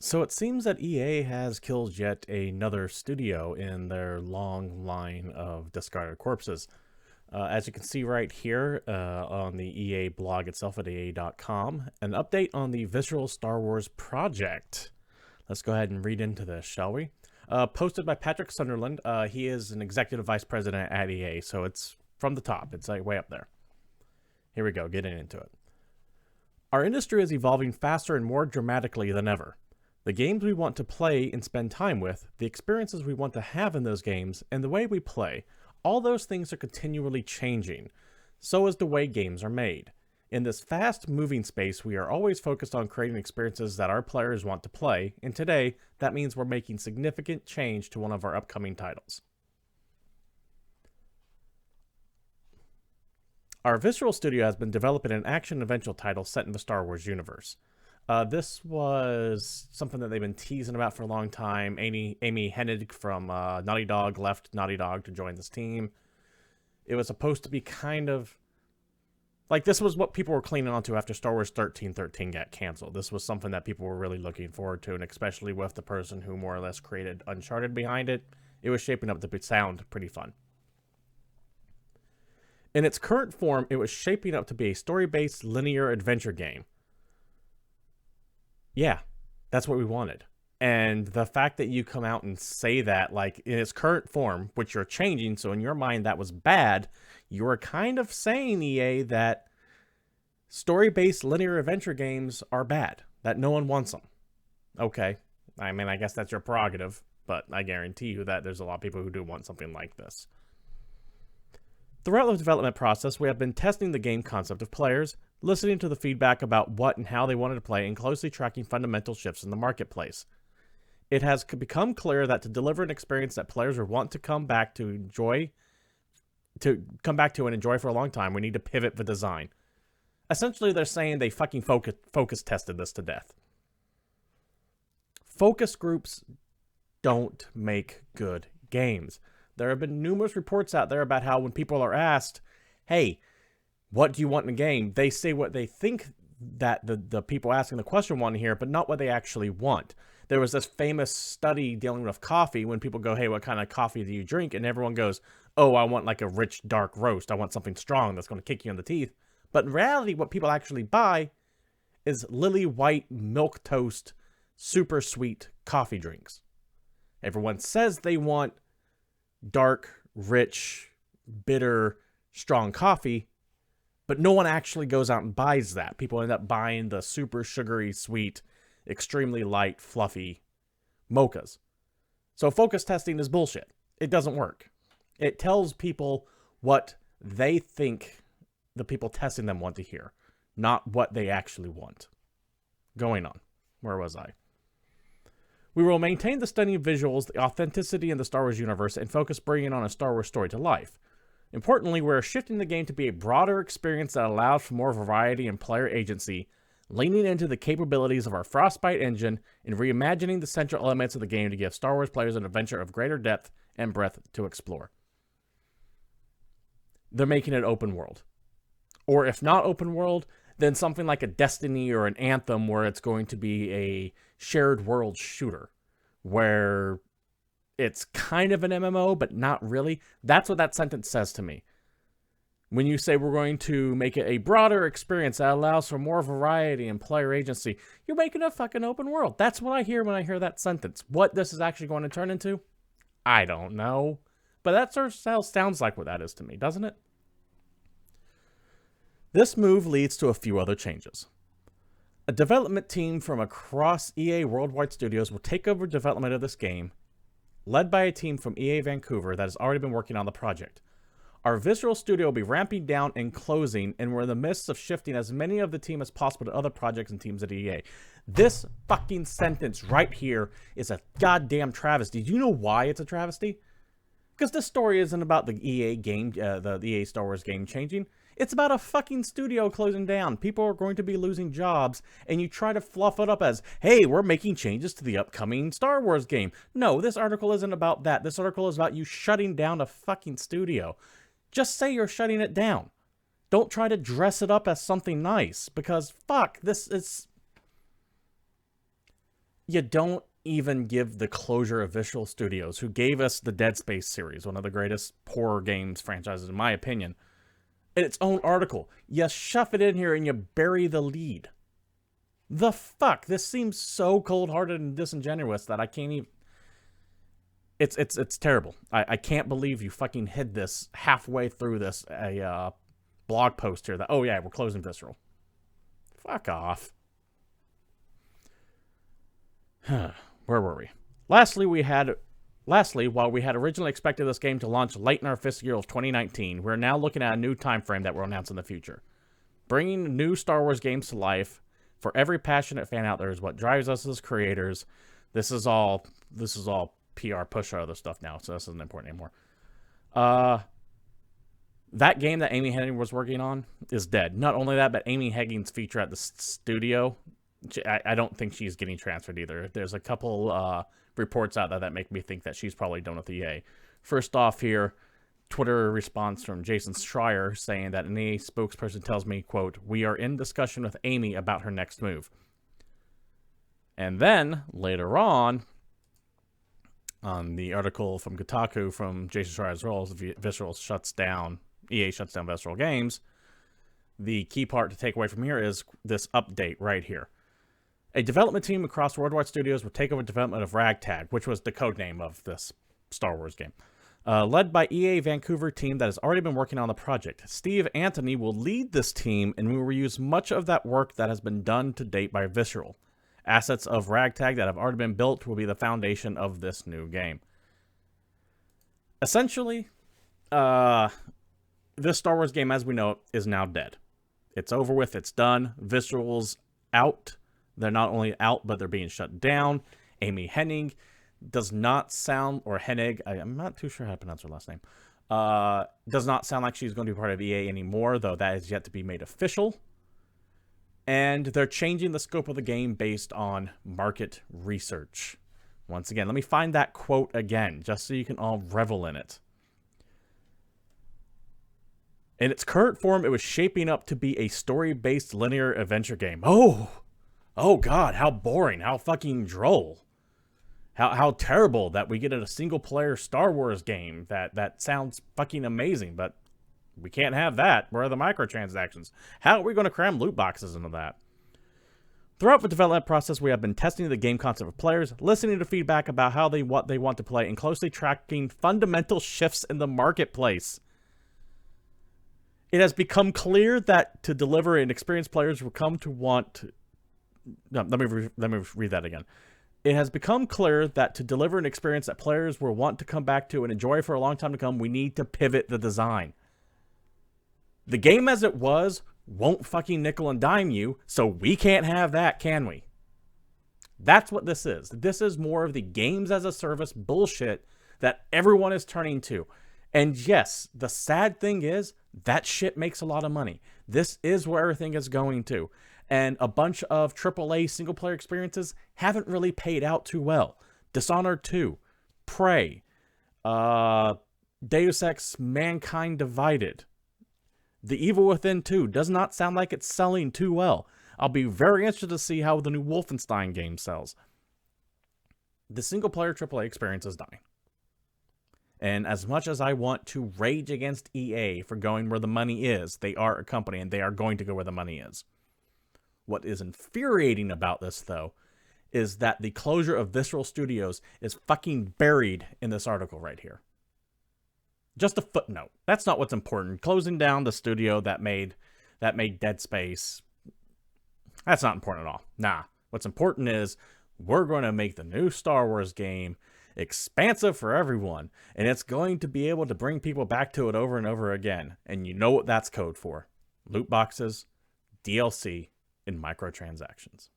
So it seems that EA has killed yet another studio in their long line of discarded corpses. As you can see right here on the EA blog itself at EA.com, an update on the Visceral Star Wars project. Let's go ahead and read into this, shall we? Posted by Patrick Sunderland. He is an executive vice president at EA, so it's from the top. It's like way up there. Here we go, getting into it. Our industry is evolving faster and more dramatically than ever. The games we want to play and spend time with, the experiences we want to have in those games, and the way we play, all those things are continually changing. So is the way games are made. In this fast-moving space, we are always focused on creating experiences that our players want to play, and today, that means we're making significant change to one of our upcoming titles. Our Visceral Studio has been developing an action-adventure title set in the Star Wars universe. This was something that they've been teasing about for a long time. Amy Hennig from Naughty Dog left Naughty Dog to join this team. It was supposed to be kind of... like, this was what people were clinging onto after Star Wars 1313 got canceled. This was something that people were really looking forward to, and especially with the person who more or less created Uncharted behind it, it was shaping up to sound pretty fun. In its current form, it was shaping up to be a story-based linear adventure game. Yeah, that's what we wanted. And the fact that you come out and say that, like, in its current form, which you're changing, so in your mind that was bad, you're kind of saying, EA, that story-based linear adventure games are bad, that no one wants them. Okay, I mean, I guess that's your prerogative, but I guarantee you that there's a lot of people who do want something like this. Throughout the development process, we have been testing the game concept of players, listening to the feedback about what and how they wanted to play, and closely tracking fundamental shifts in the marketplace. It has become clear that to deliver an experience that players would want to come back to and enjoy for a long time, we need to pivot the design. Essentially, they're saying they fucking focus tested this to death. Focus groups don't make good games. There have been numerous reports out there about how when people are asked, hey, what do you want in a game? They say what they think that the people asking the question want to hear, but not what they actually want. There was this famous study dealing with coffee when people go, hey, what kind of coffee do you drink? And everyone goes, oh, I want like a rich, dark roast. I want something strong that's going to kick you in the teeth. But in reality, what people actually buy is lily white milk toast, super sweet coffee drinks. Everyone says they want dark, rich, bitter, strong coffee, but no one actually goes out and buys that. People end up buying the super sugary, sweet, extremely light, fluffy mochas. So focus testing is bullshit. It doesn't work. It tells people what they think the people testing them want to hear, not what they actually want. Going on. Where was I? We will maintain the stunning visuals, the authenticity in the Star Wars universe, and focus bringing on a Star Wars story to life. Importantly, we're shifting the game to be a broader experience that allows for more variety and player agency, leaning into the capabilities of our Frostbite engine and reimagining the central elements of the game to give Star Wars players an adventure of greater depth and breadth to explore. They're making it open world. Or if not open world, then something like a Destiny or an Anthem where it's going to be a shared world shooter where it's kind of an MMO, but not really. That's what that sentence says to me. When you say we're going to make it a broader experience that allows for more variety and player agency, you're making a fucking open world. That's what I hear when I hear that sentence. What this is actually going to turn into, I don't know. But that sort of sounds like what that is to me, doesn't it? This move leads to a few other changes. A development team from across EA Worldwide Studios will take over development of this game, led by a team from EA Vancouver that has already been working on the project. Our Visceral Studio will be ramping down and closing, and we're in the midst of shifting as many of the team as possible to other projects and teams at EA. This fucking sentence right here is a goddamn travesty. Do you know why it's a travesty? Because this story isn't about the EA game, the EA Star Wars game changing. It's about a fucking studio closing down. People are going to be losing jobs, and you try to fluff it up as, hey, we're making changes to the upcoming Star Wars game. No, this article isn't about that. This article is about you shutting down a fucking studio. Just say you're shutting it down. Don't try to dress it up as something nice, because fuck, this is... you don't even give the closure of Visceral Studios, who gave us the Dead Space series, one of the greatest horror games franchises, in my opinion, in its own article. You shove it in here and you bury the lead. The fuck? This seems so cold-hearted and disingenuous that I can't even... It's terrible. I can't believe you fucking hid this halfway through this blog post here that, oh yeah, we're closing Visceral. Fuck off. Where were we? Lastly, while we had originally expected this game to launch late in our fiscal year of 2019, we're now looking at a new time frame that we'll announce in the future. Bringing new Star Wars games to life for every passionate fan out there is what drives us as creators. This is all PR push or other stuff now, so this isn't important anymore. That game that Amy Hennig was working on is dead. Not only that, but Amy Hennig's feature at the studio, I don't think she's getting transferred either. There's a couple reports out there that make me think that she's probably done with EA. First off here, Twitter response from Jason Schreier saying that an EA spokesperson tells me, quote, "We are in discussion with Amy about her next move." And then, later on the article from Kotaku from Jason Schreier's role, EA shuts down Visceral Games, the key part to take away from here is this update right here. A development team across worldwide studios will take over development of Ragtag, which was the codename of this Star Wars game, led by EA Vancouver team that has already been working on the project. Steve Anthony will lead this team, and we will use much of that work that has been done to date by Visceral. Assets of Ragtag that have already been built will be the foundation of this new game. Essentially, this Star Wars game, as we know it, is now dead. It's over with. It's done. Visceral's out. They're not only out, but they're being shut down. Amy Hennig does not sound, or Hennig, I'm not too sure how to pronounce her last name, does not sound like she's going to be part of EA anymore, though that is yet to be made official. And they're changing the scope of the game based on market research. Once again, let me find that quote again, just so you can all revel in it. In its current form, it was shaping up to be a story-based linear adventure game. Oh god, how boring, how fucking droll. How terrible that we get a single-player Star Wars game that sounds fucking amazing, but we can't have that. Where are the microtransactions? How are we going to cram loot boxes into that? Throughout the development process, we have been testing the game concept with players, listening to feedback about what they want to play, and closely tracking fundamental shifts in the marketplace. It has become clear that to deliver an experience players will come to want... No, let me read that again. It has become clear that to deliver an experience that players will want to come back to and enjoy for a long time to come, we need to pivot the design. The game as it was won't fucking nickel and dime you, so we can't have that, can we? That's what this is. This is more of the games as a service bullshit that everyone is turning to. And yes, the sad thing is, that shit makes a lot of money. This is where everything is going to. And a bunch of AAA single-player experiences haven't really paid out too well. Dishonored 2, Prey, Deus Ex Mankind Divided, The Evil Within 2 does not sound like it's selling too well. I'll be very interested to see how the new Wolfenstein game sells. The single-player AAA experience is dying. And as much as I want to rage against EA for going where the money is, they are a company and they are going to go where the money is. What is infuriating about this, though, is that the closure of Visceral Studios is fucking buried in this article right here. Just a footnote. That's not what's important. Closing down the studio that made Dead Space, that's not important at all. Nah. What's important is we're going to make the new Star Wars game expansive for everyone, and it's going to be able to bring people back to it over and over again. And you know what that's code for. Loot boxes, DLC, and microtransactions.